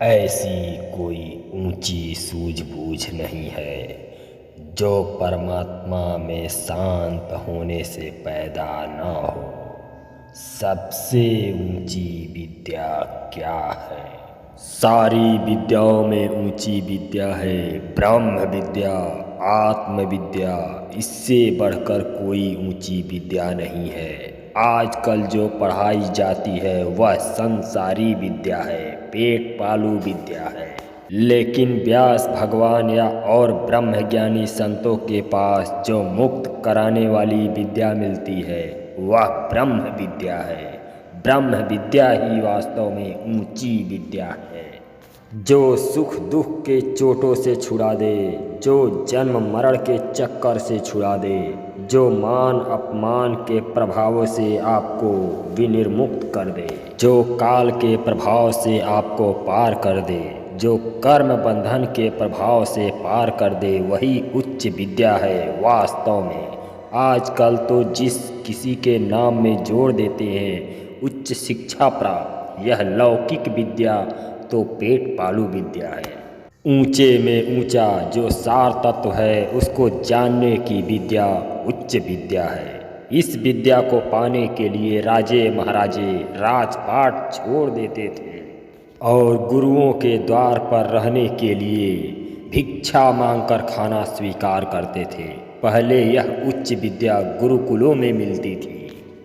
ऐसी कोई ऊंची सूझबूझ नहीं है जो परमात्मा में शांत होने से पैदा न हो। सबसे ऊंची विद्या क्या है? सारी विद्याओं में ऊंची विद्या है ब्रह्म विद्या, आत्म विद्या। इससे बढ़कर कोई ऊंची विद्या नहीं है। आजकल जो पढ़ाई जाती है वह संसारी विद्या है, पेट पालू विद्या है। लेकिन व्यास भगवान या और ब्रह्मज्ञानी संतों के पास जो मुक्त कराने वाली विद्या मिलती है वह ब्रह्म विद्या है। ब्रह्म विद्या ही वास्तव में ऊंची विद्या है, जो सुख दुख के चोटों से छुड़ा दे, जो जन्म मरण के चक्कर से छुड़ा दे, जो मान अपमान के प्रभावों से आपको विनिर्मुक्त कर दे, जो काल के प्रभाव से आपको पार कर दे, जो कर्म बंधन के प्रभाव से पार कर दे, वही उच्च विद्या है वास्तव में। आजकल तो जिस किसी के नाम में जोड़ देते हैं उच्च शिक्षा प्राप्त, यह लौकिक विद्या तो पेट पालू विद्या है। ऊंचे में ऊंचा जो सार तत्व है उसको जानने की विद्या उच्च विद्या है। इस विद्या को पाने के लिए राजे महाराजे राजपाट छोड़ देते थे और गुरुओं के द्वार पर रहने के लिए भिक्षा मांगकर खाना स्वीकार करते थे। पहले यह उच्च विद्या गुरुकुलों में मिलती थी।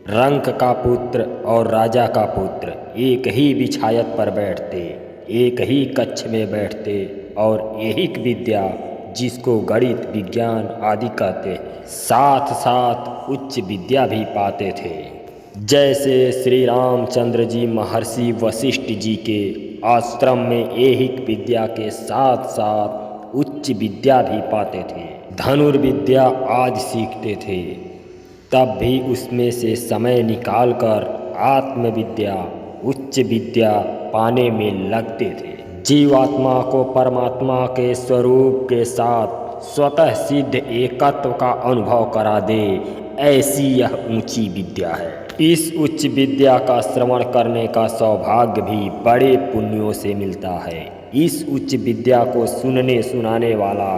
रंक का पुत्र और राजा का पुत्र एक ही बिछायत पर बैठते, एक ही कक्ष में बैठते और यही विद्या जिसको गणित विज्ञान आदि कहते हैं साथ साथ उच्च विद्या भी पाते थे। जैसे श्री रामचंद्र जी महर्षि वशिष्ठ जी के आश्रम में ऐहिक विद्या के साथ साथ उच्च विद्या भी पाते थे। धनुर्विद्या आज सीखते थे, तब भी उसमें से समय निकालकर आत्मविद्या उच्च विद्या पाने में लगते थे। जीवात्मा को परमात्मा के स्वरूप के साथ स्वतः सिद्ध एकत्व का अनुभव करा दे, ऐसी यह ऊंची विद्या है। इस उच्च विद्या का श्रवण करने का सौभाग्य भी बड़े पुण्यों से मिलता है। इस उच्च विद्या को सुनने सुनाने वाला,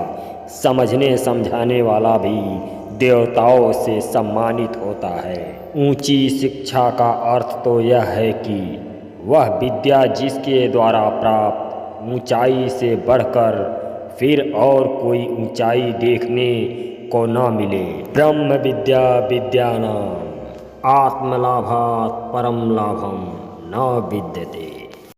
समझने समझाने वाला भी देवताओं से सम्मानित होता है। ऊंची शिक्षा का अर्थ तो यह है कि वह विद्या जिसके द्वारा प्राप्त ऊंचाई से बढ़कर फिर और कोई ऊंचाई देखने को न मिले। ब्रह्म विद्या विद्यानाम आत्मलाभात् परम लाभम न विद्यते।